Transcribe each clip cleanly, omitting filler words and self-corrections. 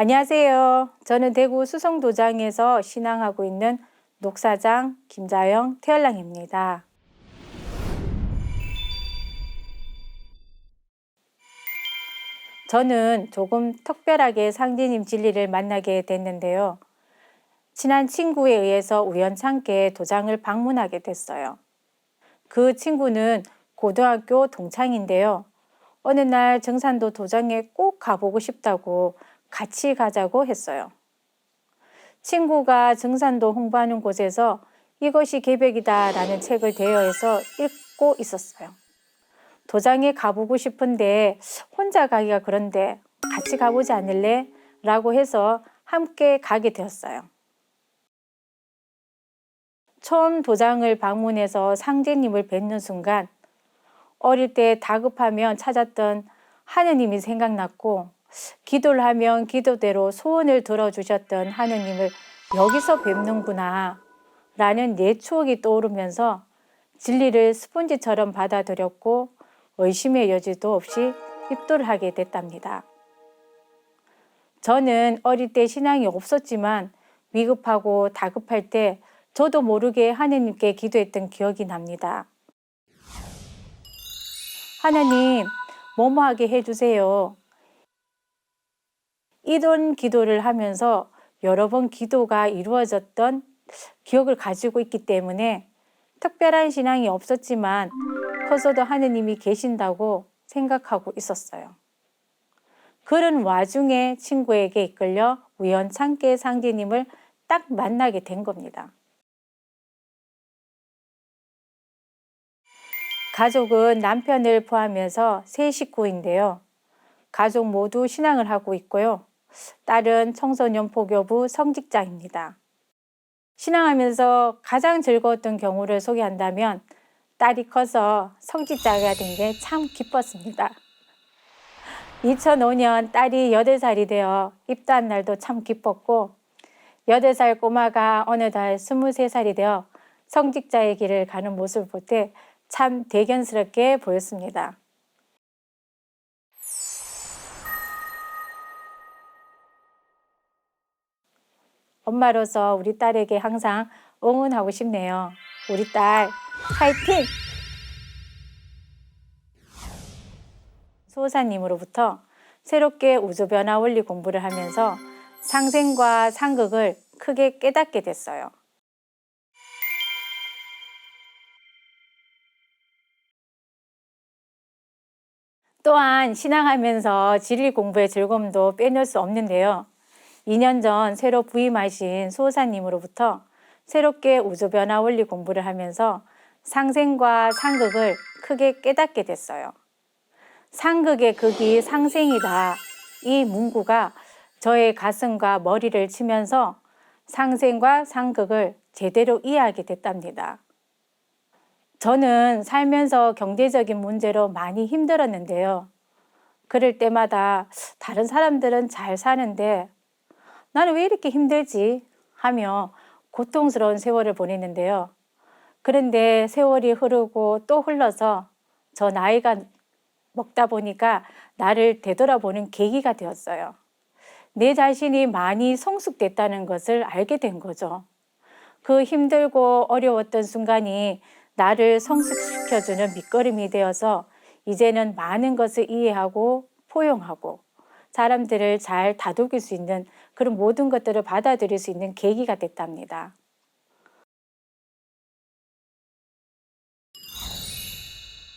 안녕하세요. 저는 대구 수성도장에서 신앙하고 있는 녹사장 김자영 태연랑입니다. 저는 조금 특별하게 상제님 진리를 만나게 됐는데요. 친한 친구에 의해서 우연찮게 도장을 방문하게 됐어요. 그 친구는 고등학교 동창인데요. 어느 날 정산도 도장에 꼭 가보고 싶다고 같이 가자고 했어요. 친구가 정산도 홍보하는 곳에서 이것이 계백이다라는 책을 대여해서 읽고 있었어요. 도장에 가보고 싶은데 혼자 가기가 그런데 같이 가보지 않을래? 라고 해서 함께 가게 되었어요. 처음 도장을 방문해서 상제님을 뵙는 순간 어릴 때 다급하면 찾았던 하느님이 생각났고 기도를 하면 기도대로 소원을 들어주셨던 하느님을 여기서 뵙는구나 라는 내 추억이 떠오르면서 진리를 스폰지처럼 받아들였고 의심의 여지도 없이 입도를 하게 됐답니다. 저는 어릴 때 신앙이 없었지만 위급하고 다급할 때 저도 모르게 하느님께 기도했던 기억이 납니다. 하나님, 뭐뭐하게 해주세요. 이런 기도를 하면서 여러 번 기도가 이루어졌던 기억을 가지고 있기 때문에 특별한 신앙이 없었지만 커서도 하느님이 계신다고 생각하고 있었어요. 그런 와중에 친구에게 이끌려 우연찮게 상제님을 딱 만나게 된 겁니다. 가족은 남편을 포함해서 세 식구인데요. 가족 모두 신앙을 하고 있고요. 딸은 청소년 포교부 성직자입니다. 신앙하면서 가장 즐거웠던 경우를 소개한다면 딸이 커서 성직자가 된 게 참 기뻤습니다. 2005년 딸이 8살이 되어 입도한 날도 참 기뻤고 8살 꼬마가 어느덧 23살이 되어 성직자의 길을 가는 모습을 볼 때 참 대견스럽게 보였습니다. 엄마로서 우리 딸에게 항상 응원하고 싶네요. 우리 딸 파이팅! 수호사님으로부터 새롭게 우주변화 원리 공부를 하면서 상생과 상극을 크게 깨닫게 됐어요. 또한 신앙하면서 진리 공부의 즐거움도 빼놓을 수 없는데요. 2년 전 새로 부임하신 수호사님으로부터 새롭게 우주변화 원리 공부를 하면서 상생과 상극을 크게 깨닫게 됐어요. 상극의 극이 상생이다. 이 문구가 저의 가슴과 머리를 치면서 상생과 상극을 제대로 이해하게 됐답니다. 저는 살면서 경제적인 문제로 많이 힘들었는데요. 그럴 때마다 다른 사람들은 잘 사는데 나는 왜 이렇게 힘들지? 하며 고통스러운 세월을 보냈는데요. 그런데 세월이 흐르고 또 흘러서 저 나이가 먹다 보니까 나를 되돌아보는 계기가 되었어요. 내 자신이 많이 성숙됐다는 것을 알게 된 거죠. 그 힘들고 어려웠던 순간이 나를 성숙시켜주는 밑거름이 되어서 이제는 많은 것을 이해하고 포용하고 사람들을 잘 다독일 수 있는 그런 모든 것들을 받아들일 수 있는 계기가 됐답니다.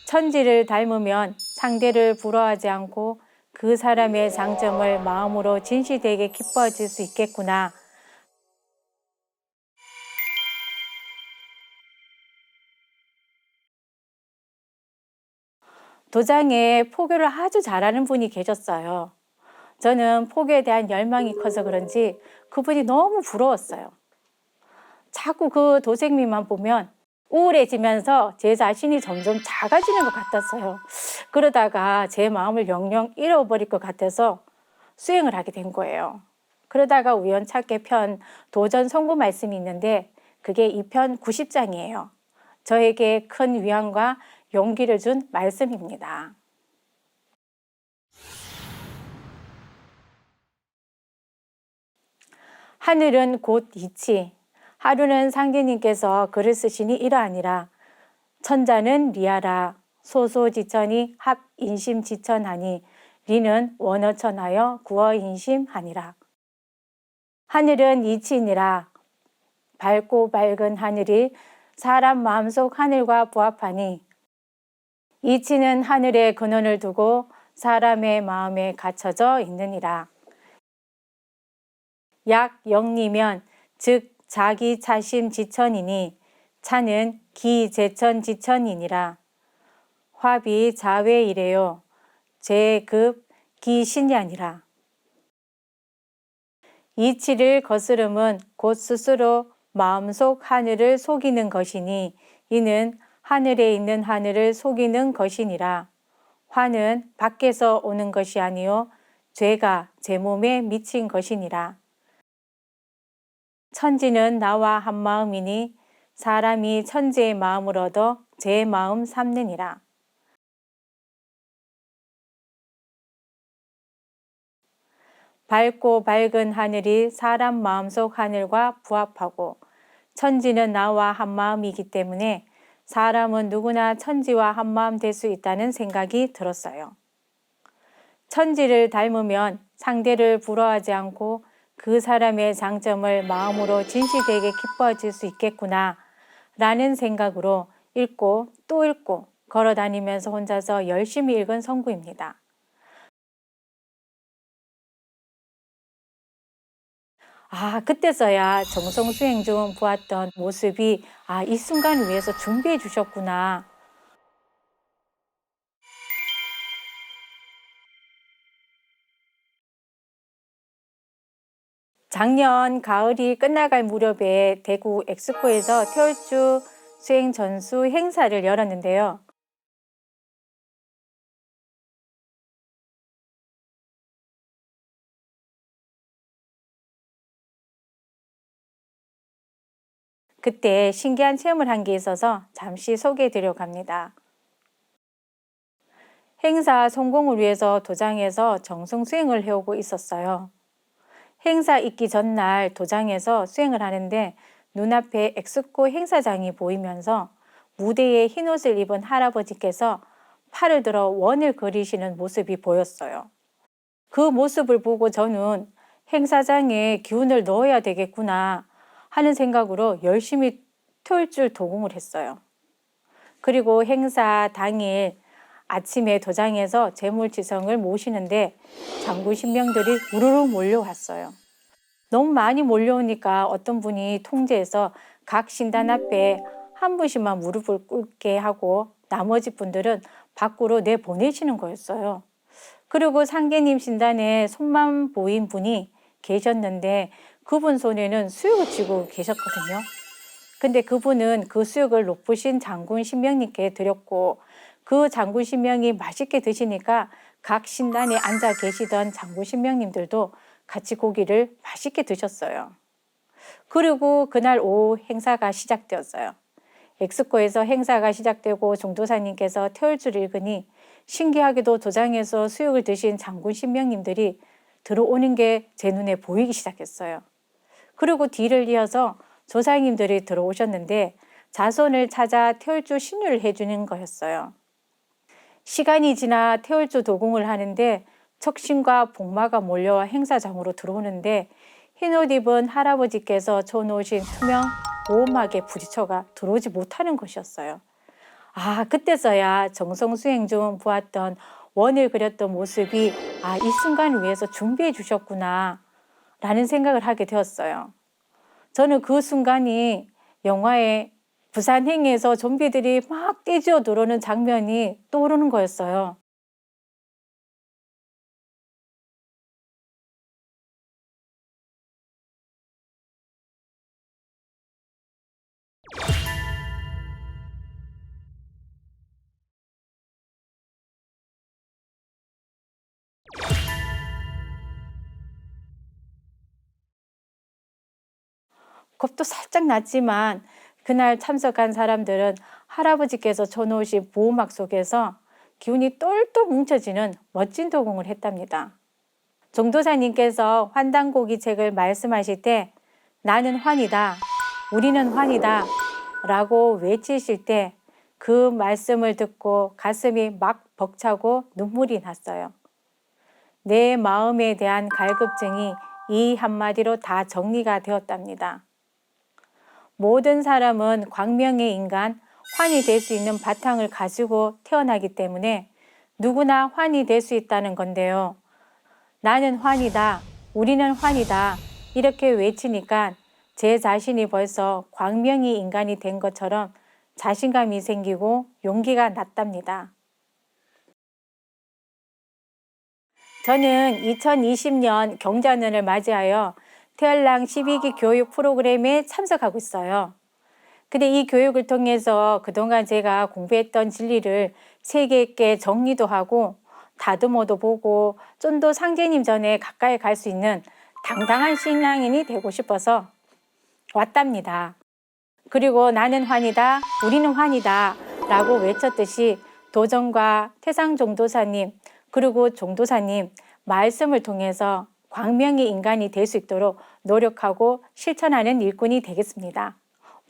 천지를 닮으면 상대를 부러워하지 않고 그 사람의 장점을 마음으로 진실되게 기뻐질 수 있겠구나. 도장에 포교를 아주 잘하는 분이 계셨어요. 저는 포교에 대한 열망이 커서 그런지 그분이 너무 부러웠어요. 자꾸 그 도생미만 보면 우울해지면서 제 자신이 점점 작아지는 것 같았어요. 그러다가 제 마음을 영영 잃어버릴 것 같아서 수행을 하게 된 거예요. 그러다가 우연찮게 편 도전 성구 말씀이 있는데 그게 2편 90장이에요. 저에게 큰 위안과 용기를 준 말씀입니다. 하늘은 곧 이치. 하루는 상제님께서 글을 쓰시니 이러하니라. 천자는 리하라. 소소지천이 합인심지천하니 리는 원어천하여 구어인심하니라. 하늘은 이치니라. 밝고 밝은 하늘이 사람 마음속 하늘과 부합하니 이치는 하늘에 근원을 두고 사람의 마음에 갇혀져 있느니라. 약 영리면 즉 자기 차심 지천이니 차는 기제천 지천이니라. 화비 자외이래요. 제급 기신이 아니라. 이치를 거스름은 곧 스스로 마음속 하늘을 속이는 것이니 이는 하늘에 있는 하늘을 속이는 것이니라. 화는 밖에서 오는 것이 아니요 죄가 제 몸에 미친 것이니라. 천지는 나와 한 마음이니 사람이 천지의 마음을 얻어 제 마음 삼느니라. 밝고 밝은 하늘이 사람 마음속 하늘과 부합하고 천지는 나와 한 마음이기 때문에 사람은 누구나 천지와 한 마음 될 수 있다는 생각이 들었어요. 천지를 닮으면 상대를 부러워하지 않고 그 사람의 장점을 마음으로 진실되게 기뻐질 수 있겠구나 라는 생각으로 읽고 또 읽고 걸어 다니면서 혼자서 열심히 읽은 성구입니다. 그때서야 정성수행 중 보았던 모습이 이 순간을 위해서 준비해 주셨구나. 작년 가을이 끝나갈 무렵에 대구 엑스포에서 태월주 수행 전수 행사를 열었는데요. 그때 신기한 체험을 한 게 있어서 잠시 소개해 드려 갑니다. 행사 성공을 위해서 도장에서 정성 수행을 해오고 있었어요. 행사 있기 전날 도장에서 수행을 하는데 눈앞에 엑스포 행사장이 보이면서 무대에 흰옷을 입은 할아버지께서 팔을 들어 원을 그리시는 모습이 보였어요. 그 모습을 보고 저는 행사장에 기운을 넣어야 되겠구나 하는 생각으로 열심히 토일줄 도공을 했어요. 그리고 행사 당일 아침에 도장에서 재물지성을 모시는데 장군 신명들이 우르르 몰려왔어요. 너무 많이 몰려오니까 어떤 분이 통제해서 각 신단 앞에 한 분씩만 무릎을 꿇게 하고 나머지 분들은 밖으로 내보내시는 거였어요. 그리고 상계님 신단에 손만 보인 분이 계셨는데 그분 손에는 수육을 쥐고 계셨거든요. 근데 그분은 그 수육을 높으신 장군 신명님께 드렸고 그 장군 신명이 맛있게 드시니까 각 신단에 앉아 계시던 장군 신명님들도 같이 고기를 맛있게 드셨어요. 그리고 그날 오후 행사가 시작되었어요. 엑스코에서 행사가 시작되고 종도사님께서 태울줄 읽으니 신기하게도 도장에서 수육을 드신 장군 신명님들이 들어오는 게 제 눈에 보이기 시작했어요. 그리고 뒤를 이어서 조상님들이 들어오셨는데 자손을 찾아 태울주 신유를 해주는 거였어요. 시간이 지나 태울주 도공을 하는데 척신과 복마가 몰려와 행사장으로 들어오는데 흰옷 입은 할아버지께서 쳐놓으신 투명 보호막에 부딪혀가 들어오지 못하는 것이었어요. 그때서야 정성수행 중 보았던 원을 그렸던 모습이 이 순간을 위해서 준비해 주셨구나 라는 생각을 하게 되었어요. 저는 그 순간이 영화의 부산행에서 좀비들이 막 떼지어 들어오는 장면이 떠오르는 거였어요. 겁도 살짝 났지만 그날 참석한 사람들은 할아버지께서 쳐놓으신 보호막 속에서 기운이 똘똘 뭉쳐지는 멋진 도공을 했답니다. 종도사님께서 환단고기 책을 말씀하실 때 나는 환이다, 우리는 환이다 라고 외치실 때 그 말씀을 듣고 가슴이 막 벅차고 눈물이 났어요. 내 마음에 대한 갈급증이 이 한마디로 다 정리가 되었답니다. 모든 사람은 광명의 인간, 환이 될 수 있는 바탕을 가지고 태어나기 때문에 누구나 환이 될 수 있다는 건데요. 나는 환이다, 우리는 환이다 이렇게 외치니까 제 자신이 벌써 광명의 인간이 된 것처럼 자신감이 생기고 용기가 났답니다. 저는 2020년 경자년을 맞이하여 태알랑 12기 교육 프로그램에 참석하고 있어요. 근데 이 교육을 통해서 그동안 제가 공부했던 진리를 세계 있게 정리도 하고 다듬어도 보고 좀 더 상제님 전에 가까이 갈 수 있는 당당한 신앙인이 되고 싶어서 왔답니다. 그리고 나는 환이다, 우리는 환이다 라고 외쳤듯이 도전과 태상종도사님 그리고 종도사님 말씀을 통해서 광명의 인간이 될 수 있도록 노력하고 실천하는 일꾼이 되겠습니다.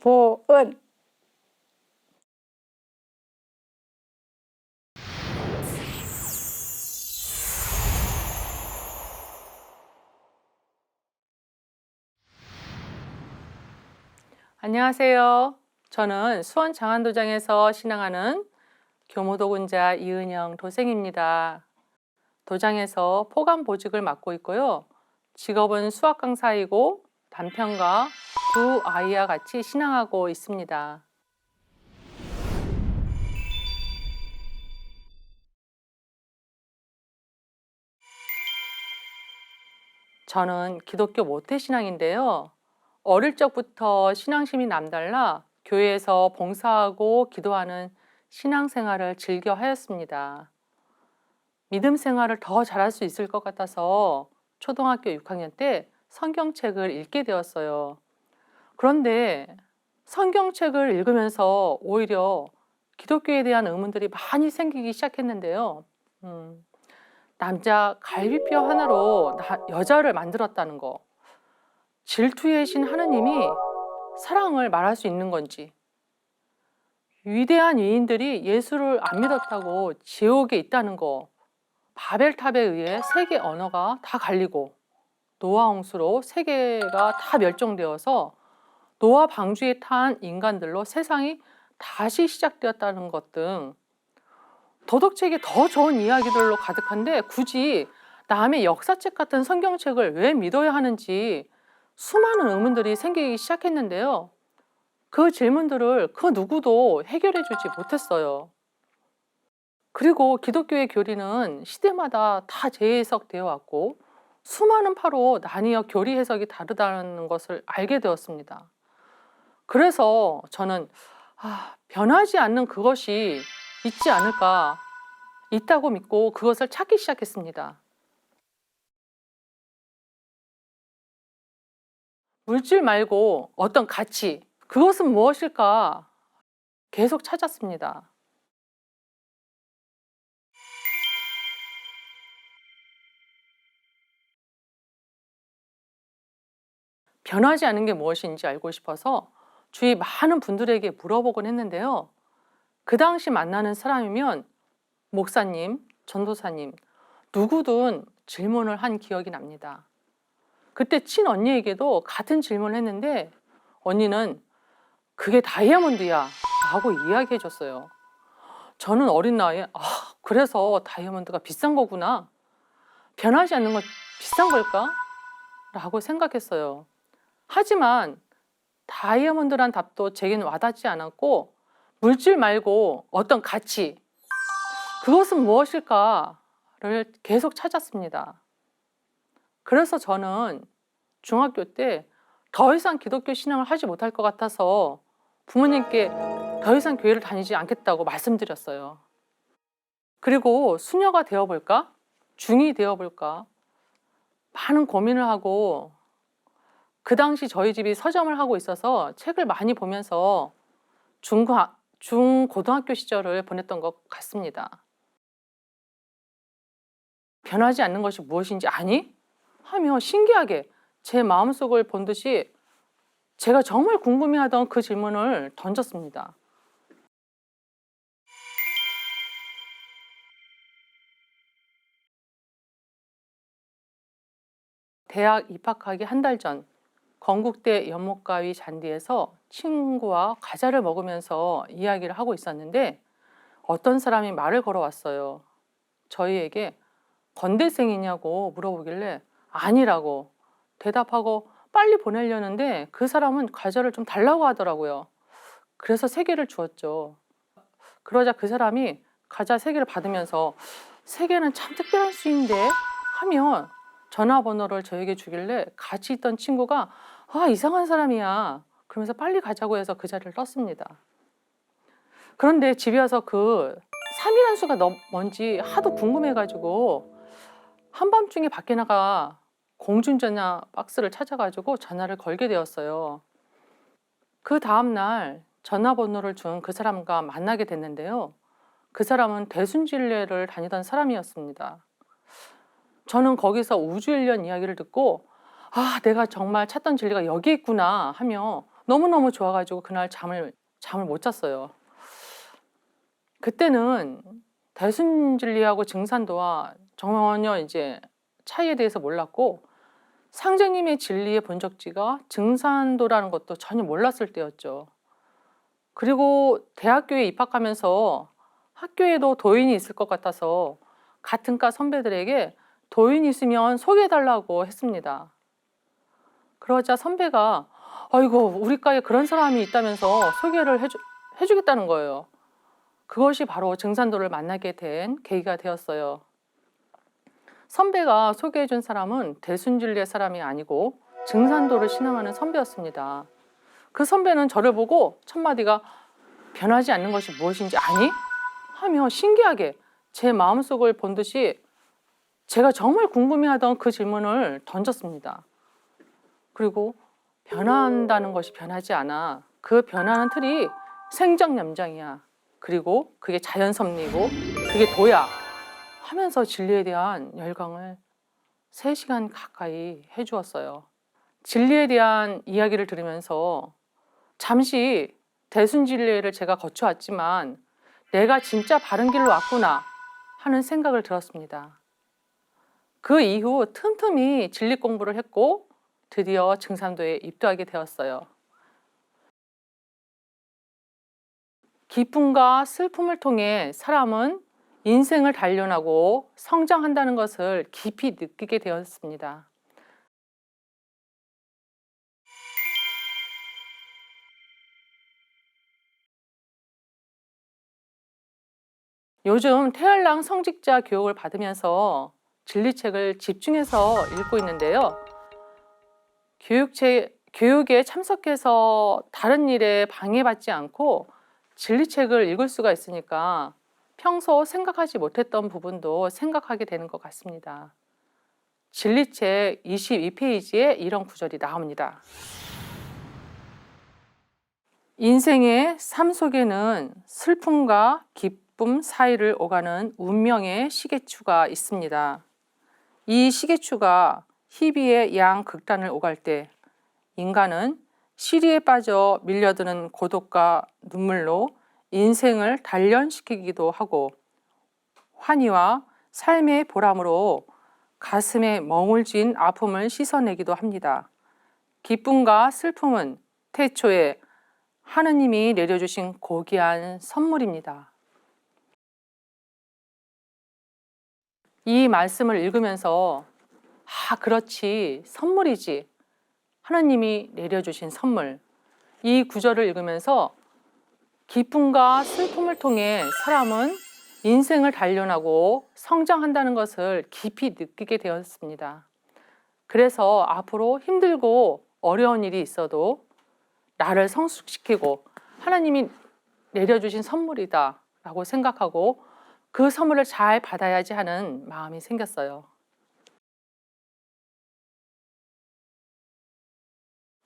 보은. 안녕하세요. 저는 수원 장안도장에서 신앙하는 교무도군자 이은영 도생입니다. 도장에서 포감 보직을 맡고 있고요. 직업은 수학 강사이고 남편과 두 아이와 같이 신앙하고 있습니다. 저는 기독교 모태신앙인데요. 어릴 적부터 신앙심이 남달라 교회에서 봉사하고 기도하는 신앙생활을 즐겨 하였습니다. 믿음 생활을 더 잘할 수 있을 것 같아서 초등학교 6학년 때 성경책을 읽게 되었어요. 그런데 성경책을 읽으면서 오히려 기독교에 대한 의문들이 많이 생기기 시작했는데요. 남자 갈비뼈 하나로 여자를 만들었다는 거. 질투의 신 하느님이 사랑을 말할 수 있는 건지, 위대한 위인들이 예수를 안 믿었다고 지옥에 있다는 거, 바벨탑에 의해 세계 언어가 다 갈리고 노아 홍수로 세계가 다 멸종되어서 노아 방주에 탄 인간들로 세상이 다시 시작되었다는 것 등 도덕책이 더 좋은 이야기들로 가득한데 굳이 남의 역사책 같은 성경책을 왜 믿어야 하는지 수많은 의문들이 생기기 시작했는데요. 그 질문들을 그 누구도 해결해 주지 못했어요. 그리고 기독교의 교리는 시대마다 다 재해석되어 왔고 수많은 파로 나뉘어 교리 해석이 다르다는 것을 알게 되었습니다. 그래서 저는 변하지 않는 그것이 있지 않을까, 있다고 믿고 그것을 찾기 시작했습니다. 물질 말고 어떤 가치, 그것은 무엇일까 계속 찾았습니다. 변하지 않는 게 무엇인지 알고 싶어서 주위 많은 분들에게 물어보곤 했는데요. 그 당시 만나는 사람이면 목사님, 전도사님, 누구든 질문을 한 기억이 납니다. 그때 친언니에게도 같은 질문을 했는데 언니는 그게 다이아몬드야 라고 이야기해 줬어요. 저는 어린 나이에 그래서 다이아몬드가 비싼 거구나, 변하지 않는 건 비싼 걸까? 라고 생각했어요. 하지만 다이아몬드란 답도 제게는 와닿지 않았고 물질 말고 어떤 가치, 그것은 무엇일까를 계속 찾았습니다. 그래서 저는 중학교 때 더 이상 기독교 신앙을 하지 못할 것 같아서 부모님께 더 이상 교회를 다니지 않겠다고 말씀드렸어요. 그리고 수녀가 되어볼까? 중이 되어볼까? 많은 고민을 하고 그 당시 저희 집이 서점을 하고 있어서 책을 많이 보면서 중고등학교 시절을 보냈던 것 같습니다. 변하지 않는 것이 무엇인지 아니? 하며 신기하게 제 마음속을 본 듯이 제가 정말 궁금해하던 그 질문을 던졌습니다. 대학 입학하기 한 달 전 건국대 연못가위 잔디에서 친구와 과자를 먹으면서 이야기를 하고 있었는데 어떤 사람이 말을 걸어왔어요. 저희에게 건대생이냐고 물어보길래 아니라고 대답하고 빨리 보내려는데 그 사람은 과자를 좀 달라고 하더라고요. 그래서 3개를 주었죠. 그러자 그 사람이 과자 3개를 받으면서 3개는 참 특별한 수인데 하며 전화번호를 저에게 주길래 같이 있던 친구가 아, 이상한 사람이야. 그러면서 빨리 가자고 해서 그 자리를 떴습니다. 그런데 집에 와서 그 3이란 수가 뭔지 하도 궁금해가지고 한밤중에 밖에 나가 공중전화 박스를 찾아가지고 전화를 걸게 되었어요. 그 다음날 전화번호를 준 그 사람과 만나게 됐는데요. 그 사람은 대순진례를 다니던 사람이었습니다. 저는 거기서 우주일련 이야기를 듣고 아, 내가 정말 찾던 진리가 여기 있구나 하며 너무너무 좋아가지고 그날 잠을 못 잤어요. 그때는 대순진리하고 증산도와 전혀 이제 차이에 대해서 몰랐고 상제님의 진리의 본적지가 증산도라는 것도 전혀 몰랐을 때였죠. 그리고 대학교에 입학하면서 학교에도 도인이 있을 것 같아서 같은 과 선배들에게 도인이 있으면 소개해달라고 했습니다. 그러자 선배가 아이고 우리 과에 그런 사람이 있다면서 소개를 해주겠다는 거예요. 그것이 바로 증산도를 만나게 된 계기가 되었어요. 선배가 소개해준 사람은 대순진리의 사람이 아니고 증산도를 신앙하는 선배였습니다. 그 선배는 저를 보고 첫마디가 변하지 않는 것이 무엇인지 아니? 하며 신기하게 제 마음속을 본 듯이 제가 정말 궁금해하던 그 질문을 던졌습니다. 그리고 변한다는 것이 변하지 않아. 그 변하는 틀이 생정염장이야. 그리고 그게 자연섭리고 그게 도야. 하면서 진리에 대한 열광을 3시간 가까이 해주었어요. 진리에 대한 이야기를 들으면서 잠시 대순진리를 제가 거쳐왔지만 내가 진짜 바른 길로 왔구나 하는 생각을 들었습니다. 그 이후 틈틈이 진리 공부를 했고 드디어 증산도에 입도하게 되었어요. 기쁨과 슬픔을 통해 사람은 인생을 단련하고 성장한다는 것을 깊이 느끼게 되었습니다. 요즘 태알랑 성직자 교육을 받으면서 진리책을 집중해서 읽고 있는데요. 교육에 참석해서 다른 일에 방해받지 않고 진리책을 읽을 수가 있으니까 평소 생각하지 못했던 부분도 생각하게 되는 것 같습니다. 진리책 22페이지에 이런 구절이 나옵니다. 인생의 삶 속에는 슬픔과 기쁨 사이를 오가는 운명의 시계추가 있습니다. 이 시계추가 희비의 양극단을 오갈 때 인간은 시리에 빠져 밀려드는 고독과 눈물로 인생을 단련시키기도 하고 환희와 삶의 보람으로 가슴에 멍울진 아픔을 씻어내기도 합니다. 기쁨과 슬픔은 태초에 하느님이 내려주신 고귀한 선물입니다. 이 말씀을 읽으면서 아, 그렇지, 선물이지. 하나님이 내려주신 선물. 이 구절을 읽으면서 기쁨과 슬픔을 통해 사람은 인생을 단련하고 성장한다는 것을 깊이 느끼게 되었습니다. 그래서 앞으로 힘들고 어려운 일이 있어도 나를 성숙시키고 하나님이 내려주신 선물이다 라고 생각하고 그 선물을 잘 받아야지 하는 마음이 생겼어요.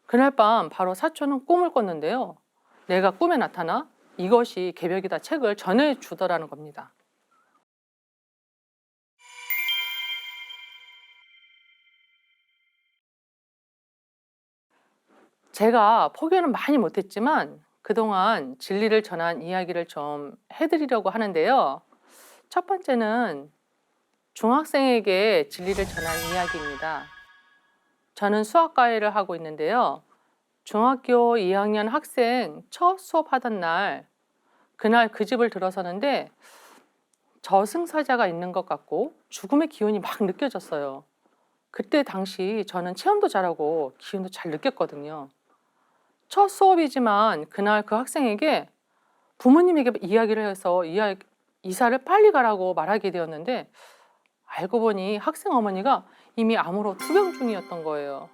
그날 밤 바로 사촌은 꿈을 꿨는데요. 내가 꿈에 나타나 이것이 개벽이다 책을 전해주더라는 겁니다. 제가 포기는 많이 못했지만 그동안 진리를 전한 이야기를 좀 해드리려고 하는데요. 첫 번째는 중학생에게 진리를 전한 이야기입니다. 저는 수학과외를 하고 있는데요. 중학교 2학년 학생 첫 수업하던 날, 그날 그 집을 들어서는데 저승사자가 있는 것 같고 죽음의 기운이 막 느껴졌어요. 그때 당시 저는 체험도 잘하고 기운도 잘 느꼈거든요. 첫 수업이지만 그날 그 학생에게 부모님에게 이야기를 해서 이사를 빨리 가라고 말하게 되었는데 알고 보니 학생 어머니가 이미 암으로 투병 중이었던 거예요.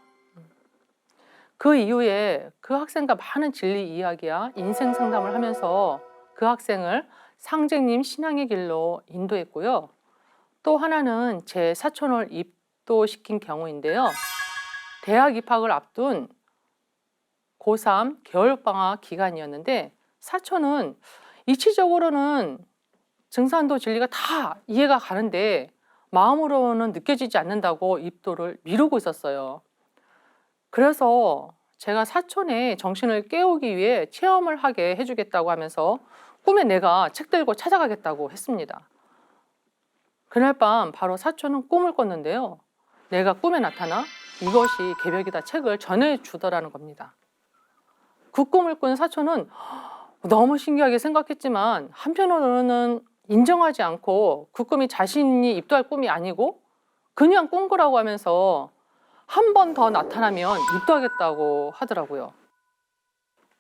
그 이후에 그 학생과 많은 진리 이야기야 인생 상담을 하면서 그 학생을 상제님 신앙의 길로 인도했고요. 또 하나는 제 사촌을 입도시킨 경우인데요. 대학 입학을 앞둔 고3 겨울방학 기간이었는데 사촌은 이치적으로는 증산도 진리가 다 이해가 가는데 마음으로는 느껴지지 않는다고 입도를 미루고 있었어요. 그래서 제가 사촌의 정신을 깨우기 위해 체험을 하게 해주겠다고 하면서 꿈에 내가 책 들고 찾아가겠다고 했습니다. 그날 밤 바로 사촌은 꿈을 꿨는데요. 내가 꿈에 나타나 이것이 개벽이다 책을 전해주더라는 겁니다. 그 꿈을 꾼 사촌은 너무 신기하게 생각했지만 한편으로는 인정하지 않고 그 꿈이 자신이 입도할 꿈이 아니고 그냥 꾼 거라고 하면서 한 번 더 나타나면 입도하겠다고 하더라고요.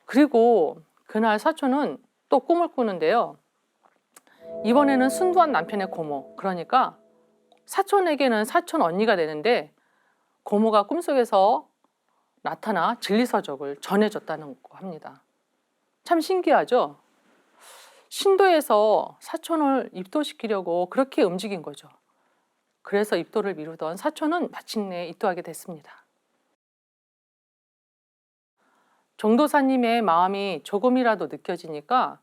그리고 그날 사촌은 또 꿈을 꾸는데요. 이번에는 순두한 남편의 고모, 그러니까 사촌에게는 사촌 언니가 되는데 고모가 꿈속에서 나타나 진리서적을 전해줬다는 거 합니다. 참 신기하죠? 신도에서 사촌을 입도시키려고 그렇게 움직인 거죠. 그래서 입도를 미루던 사촌은 마침내 입도하게 됐습니다. 종도사님의 마음이 조금이라도 느껴지니까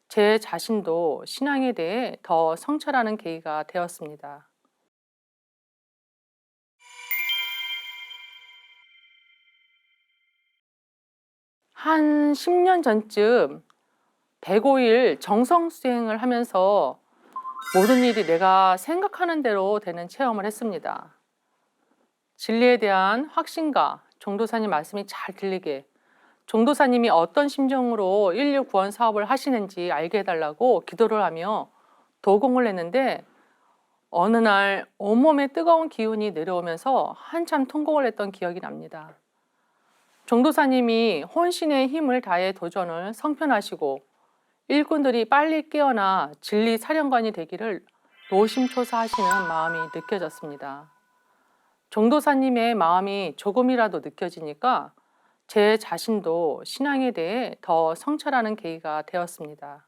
제 자신도 신앙에 대해 더 성찰하는 계기가 되었습니다. 한 10년 전쯤 105일 정성수행을 하면서 모든 일이 내가 생각하는 대로 되는 체험을 했습니다. 진리에 대한 확신과 종도사님 말씀이 잘 들리게 종도사님이 어떤 심정으로 인류 구원 사업을 하시는지 알게 해달라고 기도를 하며 도공을 했는데 어느 날 온몸에 뜨거운 기운이 내려오면서 한참 통곡을 했던 기억이 납니다. 종도사님이 혼신의 힘을 다해 도전을 성편하시고 일꾼들이 빨리 깨어나 진리 사령관이 되기를 노심초사하시는 마음이 느껴졌습니다. 종도사님의 마음이 조금이라도 느껴지니까 제 자신도 신앙에 대해 더 성찰하는 계기가 되었습니다.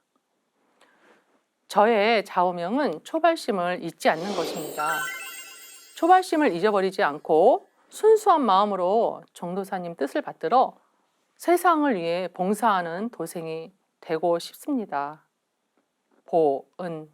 저의 좌우명은 초발심을 잊지 않는 것입니다. 초발심을 잊어버리지 않고 순수한 마음으로 종도사님 뜻을 받들어 세상을 위해 봉사하는 도생이 되고 싶습니다. 보은